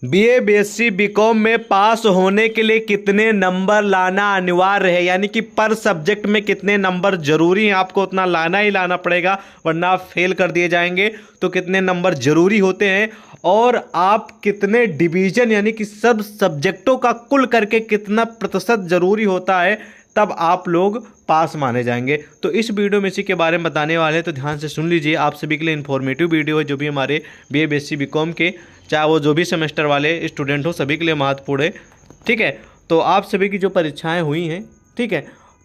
BA, BSc, BCom में पास होने के लिए कितने नंबर लाना अनिवार्य है, यानी कि पर सब्जेक्ट में कितने नंबर जरूरी हैं, आपको उतना लाना ही लाना पड़ेगा वरना आप फेल कर दिए जाएंगे। तो कितने नंबर जरूरी होते हैं और आप कितने डिवीजन यानी कि सब सब्जेक्टों का कुल करके कितना प्रतिशत जरूरी होता है, तब आप लोग पास माने जाएंगे। तो इस वीडियो में इसी के बारे में बताने वाले हैं, तो ध्यान से सुन लीजिए। आप सभी के लिए इन्फॉर्मेटिव वीडियो है, जो भी हमारे बीए, बीएससी, बीकॉम के चाहे वो जो भी सेमेस्टर वाले स्टूडेंट हो सभी के लिए महत्वपूर्ण है। ठीक है, तो आप सभी की जो परीक्षाएं हुई हैं, ठीक है,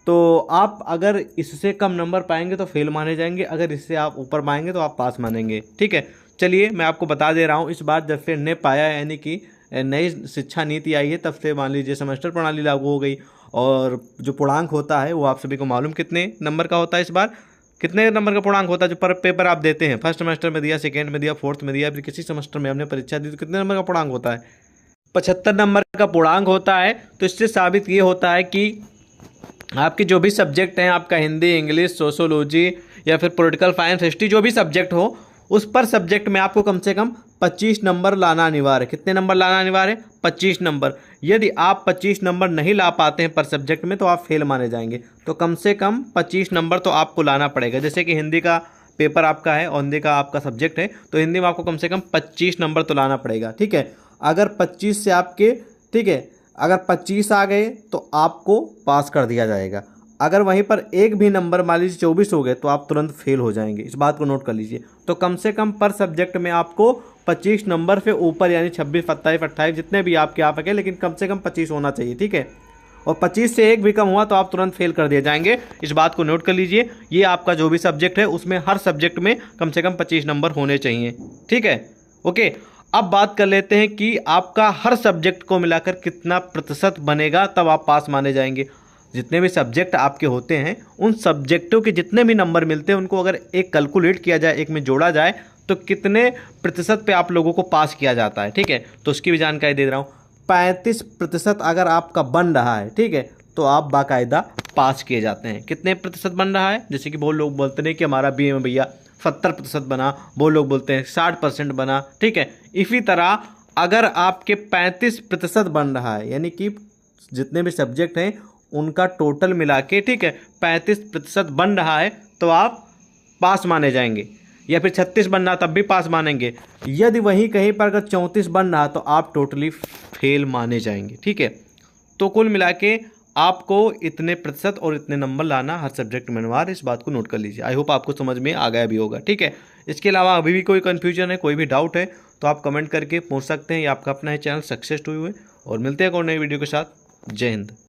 तो आप अगर इससे कम नंबर पाएंगे तो फेल माने जाएंगे, अगर इससे आप ऊपर पाएंगे तो आप पास मानेंगे। ठीक है, चलिए मैं आपको बता दे रहा हूँ। इस बार जब से ने पाया यानी कि नई शिक्षा नीति आई है, तब से मान लीजिए सेमेस्टर प्रणाली लागू हो गई, और जो पूर्णांक होता है वो आप सभी को मालूम कितने नंबर का होता है। इस बार कितने नंबर का पूर्णांक होता है जो पर पेपर आप देते हैं, फर्स्ट सेमेस्टर में दिया, सेकेंड में दिया, फोर्थ में दिया, फिर किसी सेमेस्टर में हमने परीक्षा दी, तो कितने नंबर का पूर्णांक होता है? 75 नंबर का पूर्णांक होता है। तो इससे साबित ये होता है कि आपके जो भी सब्जेक्ट हैं, आपका हिंदी, इंग्लिश, सोशोलॉजी या फिर पॉलिटिकल साइंस, हिस्ट्री, जो भी सब्जेक्ट हो, उस पर सब्जेक्ट में आपको कम से कम 25 नंबर लाना अनिवार्य है। कितने नंबर लाना अनिवार्य है? 25 नंबर। यदि आप 25 नंबर नहीं ला पाते हैं पर सब्जेक्ट में तो आप फेल माने जाएंगे। तो कम से कम 25 नंबर तो आपको लाना पड़ेगा। जैसे कि हिंदी का पेपर आपका है और हिंदी का आपका सब्जेक्ट है, तो हिंदी में आपको कम से कम 25 नंबर तो लाना पड़ेगा। ठीक है, अगर 25 से आपके, ठीक है, अगर 25 आ गए तो आपको पास कर दिया जाएगा। अगर वहीं पर एक भी नंबर मान लीजिए 24 हो गए तो आप तुरंत फेल हो जाएंगे। इस बात को नोट कर लीजिए। तो कम से कम पर सब्जेक्ट में आपको 25 नंबर से ऊपर यानी 26, 27, 28 जितने भी आपके आ सके, लेकिन कम से कम 25 होना चाहिए। ठीक है, और 25 से एक भी कम हुआ तो आप तुरंत फेल कर दिए जाएंगे। इस बात को नोट कर लीजिए। ये आपका जो भी सब्जेक्ट है उसमें हर सब्जेक्ट में कम से कम 25 नंबर होने चाहिए। ठीक है, ओके। अब बात कर लेते हैं कि आपका हर सब्जेक्ट को मिलाकर कितना प्रतिशत बनेगा, तब आप पास माने जाएंगे। जितने भी सब्जेक्ट आपके होते हैं उन सब्जेक्टों के जितने भी नंबर मिलते हैं उनको अगर एक कैलकुलेट किया जाए, एक में जोड़ा जाए, तो कितने प्रतिशत पे आप लोगों को पास किया जाता है। ठीक है, तो उसकी भी जानकारी दे रहा हूँ। 35% अगर आपका बन रहा है, ठीक है, तो आप बाकायदा पास किए जाते हैं। कितने प्रतिशत बन रहा है? जैसे कि बहुत लोग बोलते हैं कि हमारा बीए में भैया 70% बना, बहुत लोग बोलते हैं 60% बना। ठीक है, इसी तरह अगर आपके 35% बन रहा है, यानी कि जितने भी सब्जेक्ट हैं उनका टोटल मिला के, ठीक है, 35% बन रहा है तो आप पास माने जाएंगे। या फिर 36 बन रहा तब भी पास मानेंगे। यदि वहीं कहीं पर अगर 34 बन रहा तो आप टोटली फेल माने जाएंगे। ठीक है, तो कुल मिला के आपको इतने प्रतिशत और इतने नंबर लाना हर सब्जेक्ट में अनिवार्य। इस बात को नोट कर लीजिए। आई होप आपको समझ में आ गया भी होगा। ठीक है, इसके अलावा अभी भी कोई कन्फ्यूजन है, कोई भी डाउट है तो आप कमेंट करके पूछ सकते हैं। ये आपका अपना है चैनल सक्सेस टू यू है, और मिलते हैं एक और नई वीडियो के साथ। जय हिंद।